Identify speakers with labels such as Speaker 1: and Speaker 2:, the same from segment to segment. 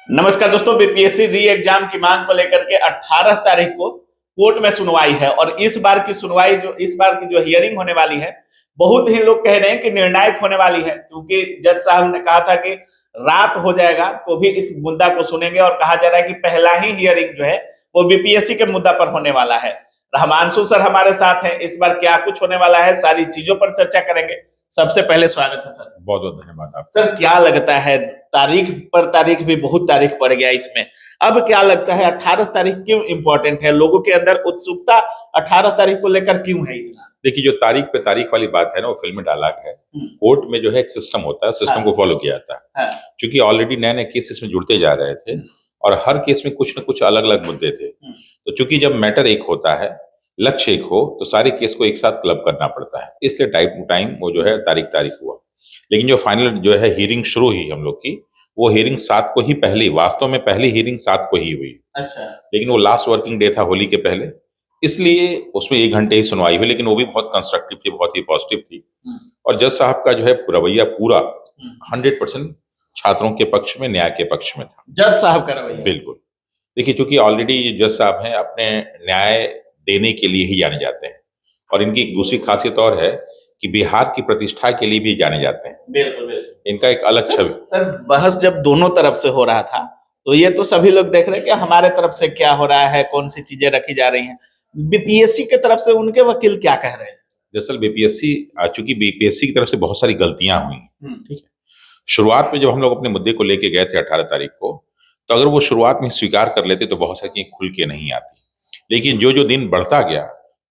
Speaker 1: नमस्कार दोस्तों, बीपीएससी री एग्जाम की मांग को लेकर के 18 तारीख को कोर्ट में सुनवाई है। और इस बार की सुनवाई इस बार की जो हियरिंग होने वाली है, बहुत ही लोग कह रहे हैं कि निर्णायक होने वाली है, क्योंकि जज साहब ने कहा था कि रात हो जाएगा तो भी इस मुद्दा को सुनेंगे। और कहा जा रहा है कि पहला ही हियरिंग जो है वो बीपीएससी के मुद्दा पर होने वाला है। रहमानसु सर हमारे साथ हैं। इस बार क्या कुछ होने वाला है, सारी चीजों पर चर्चा करेंगे। सबसे पहले स्वागत है सर।
Speaker 2: बहुत बहुत धन्यवाद आप
Speaker 1: सर। क्या लगता है, तारीख पर तारीख भी बहुत तारीख पड़ गया इसमें, अब क्या लगता है 18 तारीख क्यों इंपॉर्टेंट है? लोगों के अंदर उत्सुकता 18 तारीख को लेकर क्यों है इतना?
Speaker 2: देखिए, जो तारीख पे तारीख वाली बात है ना, वो फिल्म में डायलॉग है। कोर्ट में जो है एक सिस्टम होता है, सिस्टम को फॉलो किया जाता है। क्योंकि ऑलरेडी नए नए केस इसमें जुड़ते जा रहे थे और हर केस में कुछ न कुछ अलग अलग मुद्दे थे। तो चूंकि जब मैटर एक होता है, लक्ष्य एक हो, तो सारे केस को एक साथ क्लब करना पड़ता है, इसलिए टाइम टू टाइम वो जो है तारीख हुआ। लेकिन जो फाइनल जो है हियरिंग शुरू हुई हम लोग की, वो हियरिंग 7 को ही वास्तव में पहली हियरिंग 7 को ही हुई।
Speaker 1: अच्छा।
Speaker 2: लेकिन वो लास्ट वर्किंग डे था होली के पहले, इसलिए उसमें 1 घंटे ही सुनवाई हुई, लेकिन वो भी बहुत कंस्ट्रक्टिव थी, बहुत ही पॉजिटिव थी। और जज साहब का जो है रवैया पूरा 100% छात्रों के पक्ष में, न्याय के पक्ष में था।
Speaker 1: जज साहब का रवैया
Speaker 2: बिल्कुल। देखिए, चूंकि ऑलरेडी जज साहब हैं, अपने न्याय देने के लिए ही जाने जाते हैं। और इनकी एक दूसरी खासियत और है कि बिहार की प्रतिष्ठा के लिए भी जाने जाते हैं।
Speaker 1: बिल्कुल बिल्कुल।
Speaker 2: इनका एक अलग छवि।
Speaker 1: सर, बहस जब दोनों तरफ से हो रहा था तो ये तो सभी लोग देख रहे हैं कि हमारे तरफ से क्या हो रहा है, कौन सी चीजें रखी जा रही हैं। बीपीएससी की तरफ से उनके वकील क्या कह रहे हैं?
Speaker 2: दरअसल चूंकि बीपीएससी की तरफ से बहुत सारी गलतियां हुई, ठीक है। शुरुआत में जब हम लोग अपने मुद्दे को लेके गए थे 18 तारीख को, तो अगर वो शुरुआत में स्वीकार कर लेते तो बहुत सारी चीजें खुल के नहीं आती। लेकिन जो जो दिन बढ़ता गया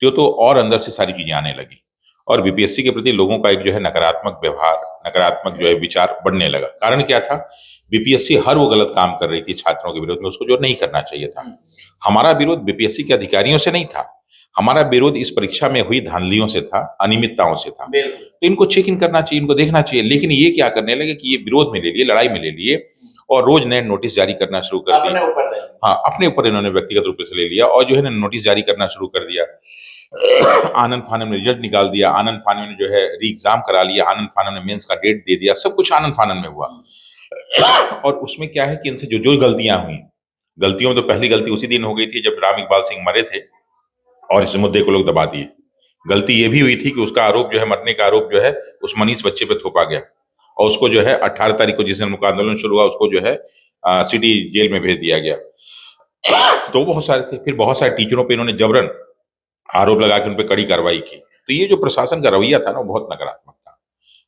Speaker 2: तो और अंदर से सारी चीजें आने लगी और बीपीएससी के प्रति लोगों का एक जो है नकारात्मक व्यवहार, नकारात्मक जो है विचार बढ़ने लगा। कारण क्या था? बीपीएससी हर वो गलत काम कर रही थी छात्रों के विरोध में, उसको जो नहीं करना चाहिए था। हमारा विरोध बीपीएससी के अधिकारियों से नहीं था, हमारा विरोध इस परीक्षा में हुई धांधलियों से था, अनियमितताओं से था। तो इनको चेक इन करना चाहिए, इनको देखना चाहिए। लेकिन ये क्या करने लगे कि ये विरोध में ले लिए, लड़ाई में ले लिए और रोज नए नोटिस जारी करना शुरू कर दिया। हाँ, अपने ऊपर इन्होंने व्यक्तिगत रूप से ले लिया और जो है ना नोटिस जारी करना शुरू कर दिया। आनंद फानन में रिजल्ट निकाल दिया, आनंद फानन ने जो है री एग्जाम करा लिया, आनंद फानन ने मेंस का डेट दे दिया, सब कुछ आनंद फानन में हुआ। और उसमें क्या है कि इनसे जो जो गलतियां हुई, गलतियों में तो पहली गलती उसी दिन हो गई थी जब राम इकबाल सिंह मरे थे और इस मुद्दे को लोग दबा दिए। गलती ये भी हुई थी कि उसका आरोप जो है, मरने का आरोप जो है उस बच्चे पे थोपा गया और उसको जो है 18 तारीख को जिस दिन मुख्य आंदोलन शुरू हुआ, उसको जो है सिटी जेल में भेज दिया गया। तो बहुत सारे थे। फिर बहुत सारे टीचरों पे इन्होंने जबरन आरोप लगा के उन पर कड़ी कार्रवाई की। तो ये जो प्रशासन का रवैया था ना, वो बहुत नकारात्मक था।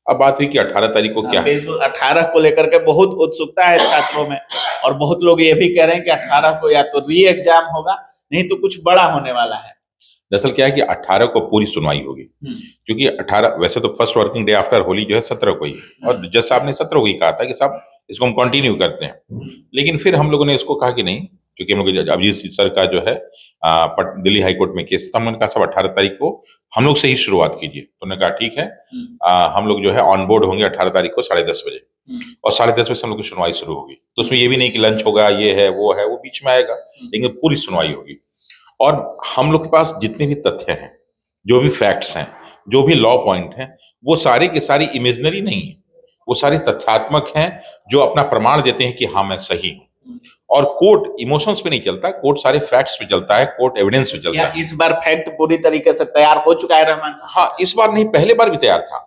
Speaker 2: अब बात हुई कि 18 तारीख को क्या?
Speaker 1: बिल्कुल, 18 को लेकर के बहुत उत्सुकता है छात्रों में और बहुत लोग ये भी कह रहे हैं कि 18 को या तो री एग्जाम होगा, नहीं तो कुछ बड़ा होने वाला है।
Speaker 2: दरअसल क्या है कि 18 को पूरी सुनवाई होगी, क्योंकि 18 वैसे तो first working day after Holi जो है 17 को ही, और जज साहब ने 17 को ही कहा था कि साहब इसको हम कंटिन्यू करते हैं। लेकिन फिर हम लोगों ने इसको कहा कि नहीं, क्योंकि हम लोग अभिजीत सर का जो है दिल्ली हाईकोर्ट में केस था, उन्होंने कहा सब 18 तारीख को हम लोग से ही शुरुआत कीजिए। तो उन्होंने कहा ठीक है, हम लोग जो है ऑन बोर्ड होंगे 18 तारीख को 10:30 बजे और 10:30 बजे हम लोग की सुनवाई शुरू होगी। तो उसमें ये भी नहीं कि लंच होगा, ये है वो है, वो बीच में आएगा, लेकिन पूरी सुनवाई होगी। और हम लोग के पास जितने भी तथ्य हैं, जो भी फैक्ट्स हैं, जो भी लॉ पॉइंट हैं, वो सारे के सारी इमेजिनरी नहीं है, वो सारे तथ्यात्मक हैं जो अपना प्रमाण देते हैं कि हाँ मैं सही हूं। और कोर्ट इमोशंस पे नहीं चलता, कोर्ट सारे फैक्ट्स पे चलता है, कोर्ट एविडेंस पे चलता है।
Speaker 1: इस बार फैक्ट पूरी तरीके से तैयार हो चुका है रहमान?
Speaker 2: हाँ, इस बार नहीं, पहले बार भी तैयार था।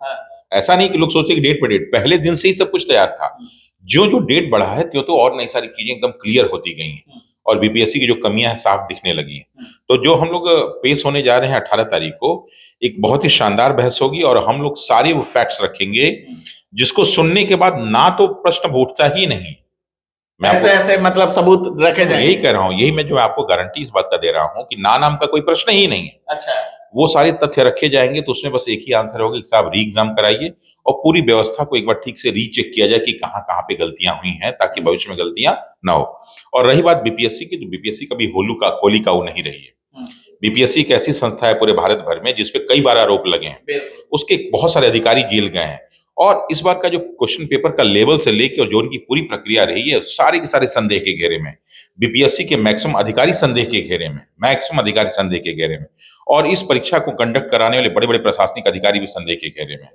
Speaker 2: ऐसा नहीं कि लोग सोचते कि डेट पे डेट, पहले दिन से ही सब कुछ तैयार था। जो जो डेट बढ़ा है तो और नई सारी चीजें एकदम क्लियर होती गई हैं और बीपीएससी की जो कमियां हैं साफ दिखने लगी हैं। तो जो हम लोग पेश होने जा रहे हैं 18 तारीख को, एक बहुत ही शानदार बहस होगी और हम लोग सारे वो फैक्ट्स रखेंगे जिसको सुनने के बाद ना तो प्रश्न उठता ही नहीं। मैं
Speaker 1: ऐसे मतलब सबूत रखे जाएंगे।
Speaker 2: यही कह रहा हूँ, यही मैं जो आपको गारंटी इस बात का दे रहा हूँ कि ना नाम का कोई प्रश्न ही नहीं है।
Speaker 1: अच्छा।
Speaker 2: वो सारे तथ्य रखे जाएंगे तो उसमें बस एक ही आंसर होगा कि साहब री एग्जाम कराइए और पूरी व्यवस्था को एक बार ठीक से रीचेक किया जाए कि कहाँ कहाँ पे गलतियां हुई हैं, ताकि भविष्य में गलतियां ना हो। और रही बात बीपीएससी की, तो बीपीएससी कभी होली का वो नहीं रही है। बीपीएससी एक ऐसी संस्था है पूरे भारत भर में जिसपे कई बार आरोप लगे हैं, उसके बहुत सारे अधिकारी जेल गए हैं और इस बार का जो क्वेश्चन पेपर का लेवल से लेके और जो उनकी पूरी प्रक्रिया रही है, सारे के सारे संदेह के घेरे में, बीपीएससी के मैक्सिमम अधिकारी संदेह के घेरे में, मैक्सिमम अधिकारी संदेह के घेरे में, और इस परीक्षा को कंडक्ट कराने वाले बड़े बड़े प्रशासनिक अधिकारी भी संदेह के घेरे में।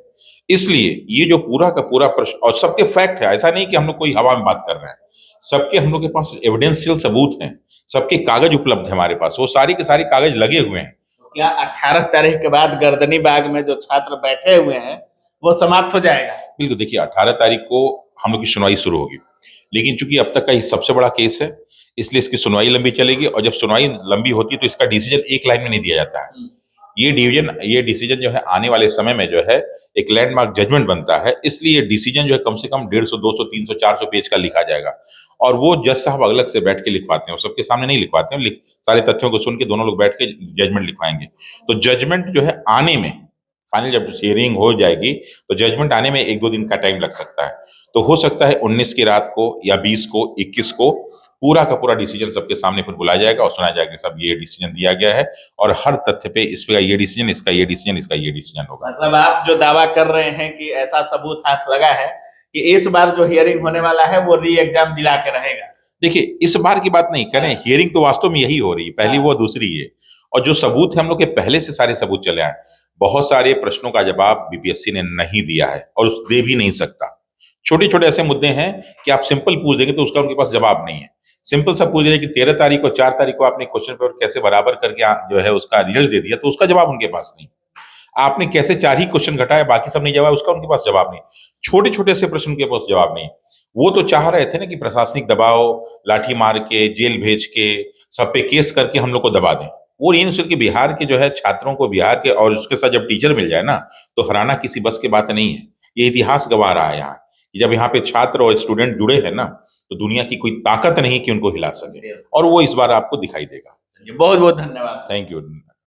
Speaker 2: इसलिए ये जो पूरा का पूरा प्रश्न, और सबके फैक्ट है, ऐसा नहीं कि हम लोग कोई हवा में बात कर रहे हैं, सबके हम लोग के पास एविडेंशियल सबूत हैं, सबके कागज उपलब्ध है हमारे पास, वो सारी के सारे कागज लगे हुए हैं।
Speaker 1: क्या 18 तारीख के बाद गर्दनी बाग में जो छात्र बैठे हुए हैं वो समाप्त हो जाएगा?
Speaker 2: बिल्कुल, देखिए 18 तारीख को हम लोग की सुनवाई शुरू होगी, लेकिन चूंकि अब तक का ये सबसे बड़ा केस है, इसलिए इसकी सुनवाई लंबी चलेगी, और जब सुनवाई लंबी होती है तो इसका डिसीजन एक लाइन में नहीं दिया जाता है। ये डिसीजन जो है आने वाले समय में जो है एक लैंडमार्क जजमेंट बनता है, इसलिए ये डिसीजन जो है कम से कम 150, 200, 300, 400 पेज का लिखा जाएगा, और वो जज साहब अलग से बैठ के लिखवाते हैं, वो सबके सामने नहीं लिखवाते हैं, सारे तथ्यों को सुन के दोनों लोग बैठ के जजमेंट लिखवाएंगे। तो जजमेंट जो है आने में, फाइनल जब हियरिंग हो जाएगी तो जजमेंट आने में 1-2 दिन का टाइम लग सकता है। तो हो सकता है 19 की रात को या 20 को, 21 को पूरा का पूरा डिसीजन सबके सामने फिर बुलाया जाएगा और सुनाया जाएगा, सब ये डिसीजन दिया गया है और हर तथ्य पे इसका ये डिसीजन, इसका ये डिसीजन, इसका ये डिसीजन होगा।
Speaker 1: मतलब आप जो दावा कर रहे हैं कि ऐसा सबूत हाथ लगा है कि इस बार जो हियरिंग होने वाला है वो री एग्जाम दिला के रहेगा?
Speaker 2: देखिए, इस बार की बात नहीं करें, हियरिंग तो वास्तव में यही हो रही है, पहली वो दूसरी है, और जो सबूत है हम लोग के पहले से सारे सबूत चले आए। बहुत सारे प्रश्नों का जवाब बीपीएससी ने नहीं दिया है और उस दे भी नहीं सकता। छोटे छोटे ऐसे मुद्दे हैं कि आप सिंपल पूछ देंगे तो उसका उनके पास जवाब नहीं है। सिंपल सा पूछ रहे कि 13 तारीख को, 4 तारीख को आपने क्वेश्चन पेपर कैसे बराबर करके जो है उसका रिजल्ट दे दिया, तो उसका जवाब उनके पास नहीं। आपने कैसे 4 ही क्वेश्चन घटाया, बाकी सब नहीं जवाब, उसका उनके पास जवाब नहीं। छोटे छोटे से प्रश्न के पास जवाब नहीं। वो तो चाह रहे थे ना कि प्रशासनिक दबाव, लाठी मार के, जेल भेज के, सब पे केस करके हम लोग को दबा दें। वो नहीं सोच के बिहार के जो है छात्रों को, बिहार के, और उसके साथ जब टीचर मिल जाए ना, तो हराना किसी बस की बात नहीं है। ये इतिहास गवा रहा है यहाँ कि जब यहाँ पे छात्र और स्टूडेंट जुड़े हैं ना, तो दुनिया की कोई ताकत नहीं कि उनको हिला सके, और वो इस बार आपको दिखाई देगा।
Speaker 1: बहुत बहुत धन्यवाद।
Speaker 2: Thank you.